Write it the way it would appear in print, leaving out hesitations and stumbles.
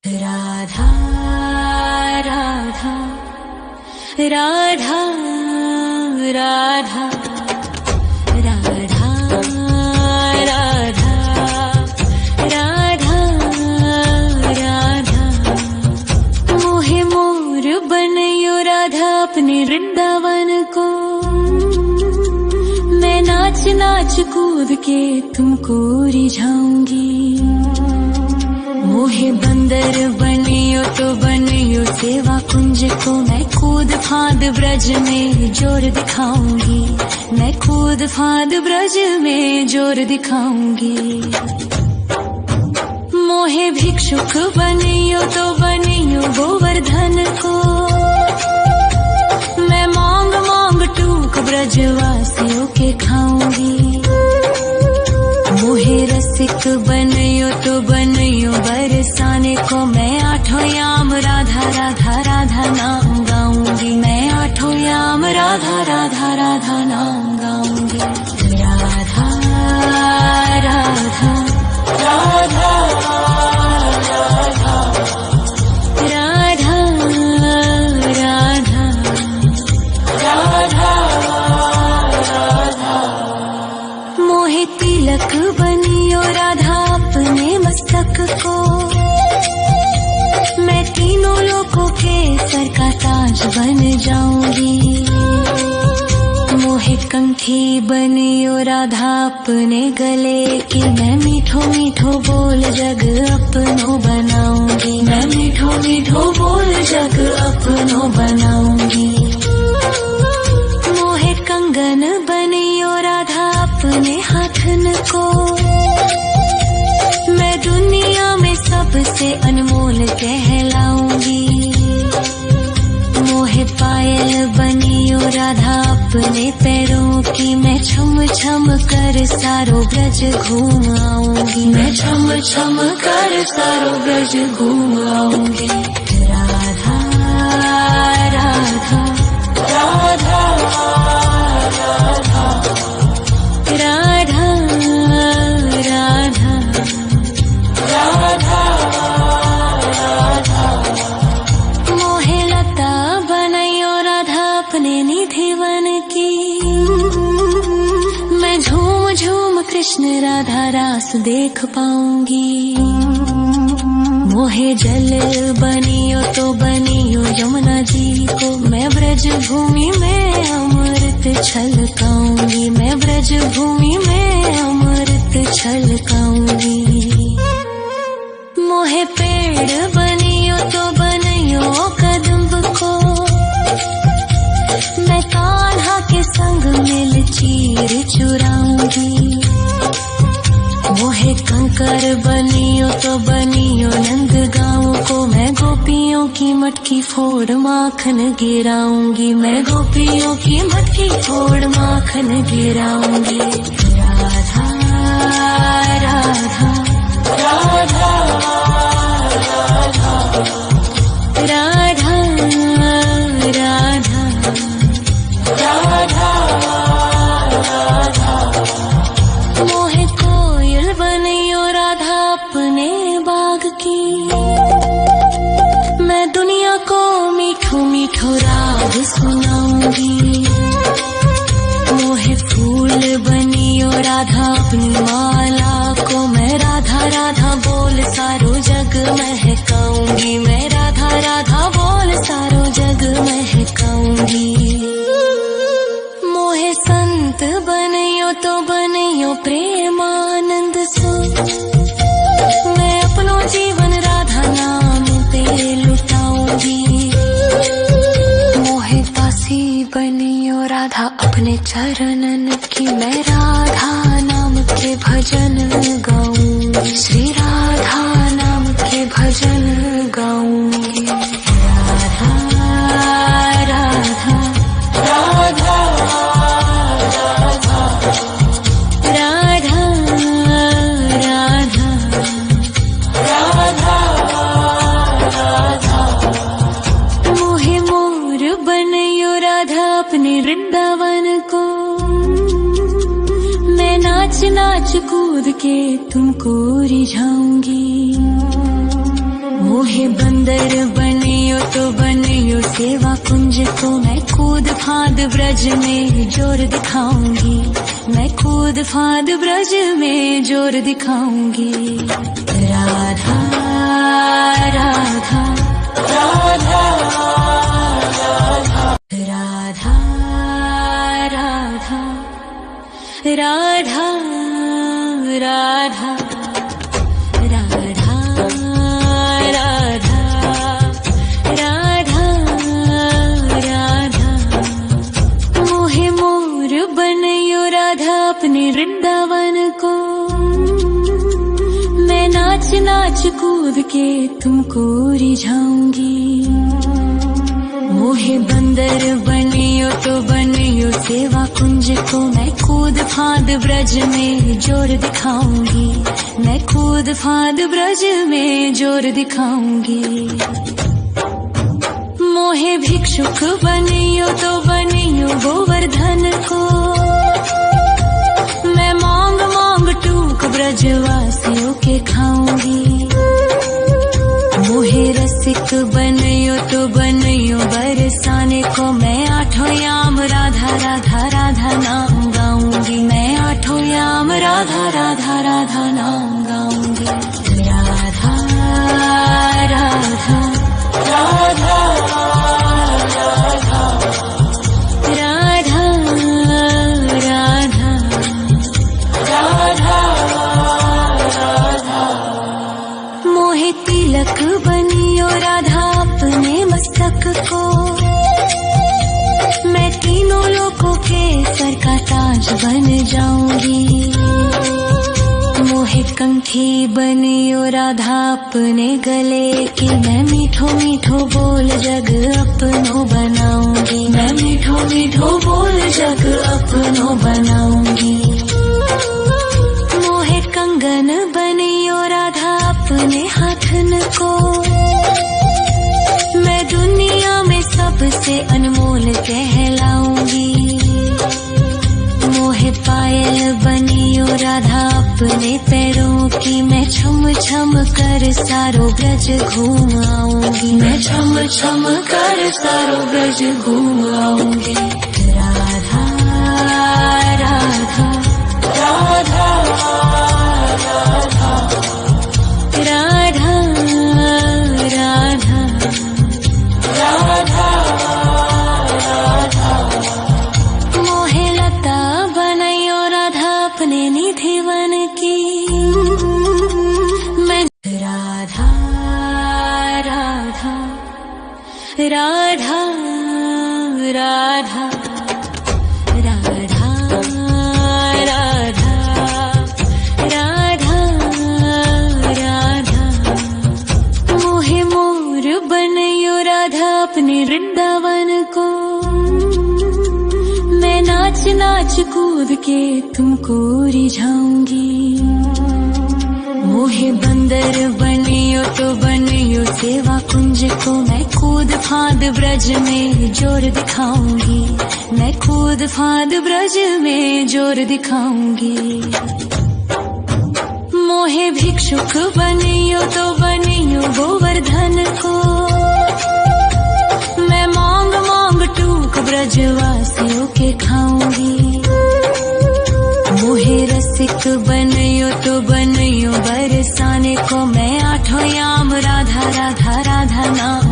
राधा राधा राधा राधा राधा राधा राधा राधा मोहे मोर बनयो राधा अपने वृंदावन को। मैं नाच नाच कूद के तुमको रिझाऊंगी। मोहे बंदर बनियो तो बनियो सेवा कुंज को। मैं कूद फांद ब्रज में जोर दिखाऊंगी। मैं कूद फांद ब्रज में जोर दिखाऊंगी। मोहे भिक्षुक बनियो तो बनियो गोवर्धन को। मैं मांग मांग टूक ब्रजवासियों के खाऊंगी। मोहे रसिक बनयो तो बनयो बरसाने को। मैं आठों याम राधा राधा राधा नाम गाऊंगी। मैं आठों याम राधा राधा राधा नाम गाऊंगी। राधा राधा राधा राधा राधा राधा राधा। मोहे तिलक बनियो राधा अपने मस्तक को। मैं तीनों लोगों के सर का ताज बन जाऊंगी। मोहे कंठी बनियो राधा अपने गले की। मैं मीठो मीठो बोल जग अपनो बनाऊंगी। मैं मीठो मीठो बोल जग अपनो बनाऊंगी। मोहे कंगन बनियो राधा अपने हाथन को। मैं दुनिया में सबसे अनमोल कहलाऊंगी। मोहे पायल बनियो राधा अपने पैरों की। मैं छम छम कर सारो ब्रज घूम आऊंगी। मैं छम छम कर सारो ब्रज घूम आऊंगी। राधा राधा राधा राधा राधा राधा राधा राधा। मोहे लता बनयो राधा अपने निधिवन की। मैं झूम झूम कृष्ण राधा रास देख पाऊंगी। मोहे जल बनियो तो बनियो यमुना जी को। मैं ब्रज भूमि में अमृत छलकाऊंगी। मैं ब्रज भूमि में अमृत छलकाऊंगी। मोहे पेड़ बनियो तो बनियो कदम्ब को। मैं कान्हा के संग मिल चीर चुराऊंगी। मोहे कंकर बनियो तो बनियो नंद गाँव को। मैं गोपियों की मटकी फोड़ माखन गिराऊंगी। मैं गोपियों की मटकी फोड़ माखन गिराऊंगी। राधा राधा राधा राधा राधा राधा राधा। मोहे कोयल बनियो राधा अपने बाग की। मैं दुनिया को मीठो मीठो राग सुनाऊंगी। मोहे फूल बनियो राधा अपनी माला को। मैं राधा राधा बोल सारो जग महकाऊंगी। मैं राधा राधा बोल सारो जग महकाऊंगी। मोहे संत बनियो तो बनियो प्रेमानंद सो। मैं अपनो जीवन राधा नाम पे लुटाऊंगी। मोहे दासी बनियो राधा अपने चरणन की। मैं राधा नाम के भजन गाऊंगी। श्री राधा नाम के भजन गाऊंगी। राधा राधा राधा राधा राधा राधा राधा। मोहे मोर बनयो राधा अपने वृंदावन को। मैं नाच नाच कूद के तुमको रिझाऊंगी। मोहे बंदर बनियो तो बनियो सेवा कुंज को मैं कूद फांद ब्रज में जोर दिखाऊंगी, मैं कूद फांद ब्रज में जोर दिखाऊंगी। राधा राधा राधा राधा राधा राधा राधा अपने वृंदावन को मैं नाच नाच कूद के तुमको रिझाऊंगी। मोहे बंदर बनियो तो बनियो सेवा कुंज को मैं कूद फांद ब्रज में जोर दिखाऊंगी, मैं कूद फांद ब्रज में जोर दिखाऊंगी। मोहे भिक्षुक बनियो तो बनियो गोवर्धन को मैं मांग मांग टूक ब्रजवासियों के खाऊंगी। मोहे रसिक बनियो तो बनियो बरसाने को मैं आठों याम राधा राधा राधा नाम गाऊंगी, मैं आठों याम राधा राधा राधा नाम गाऊंगी। राधा राधा राधा तिलक बनियो राधा अपने मस्तक को मैं तीनों लोगों के सर का ताज बन जाऊंगी। मोहे कंठी बनियो राधा अपने गले की मैं मीठो मीठो बोल जग अपनो बनाऊंगी, मैं मीठो मीठो बोल जग अपनो बनाऊंगी। मोहे कंगन बनियो राधा अपने हाथन को मैं दुनिया में सबसे अनमोल कहलाऊंगी। मोहे पायल बनियो राधा अपने पैरों की मैं छम छम कर सारो ब्रज घूम आऊंगी, मैं छम छम कर सारो ब्रज घूम आऊंगी। राधा राधा राधा राधा राधा राधा राधा मोहे लता बनायो राधा अपने निधि वन की मैं राधा राधा राधा राधा अपने वृंदावन को मैं नाच नाच कूद के तुमको रिझाऊंगी। मोहे बंदर बनियो तो बनियो सेवा कुंज को मैं कूद फांद ब्रज में जोर दिखाऊंगी, मैं कूद फांद ब्रज में जोर दिखाऊंगी। मोहे भिक्षुक बनियो तो बनियो गोवर्धन को मैं मांग मांग टूक ब्रजवासियों के खाऊंगी। मोहे रसिक बनियो तो बनियो बरसाने को मैं आठों याम राधा राधा राधा नाम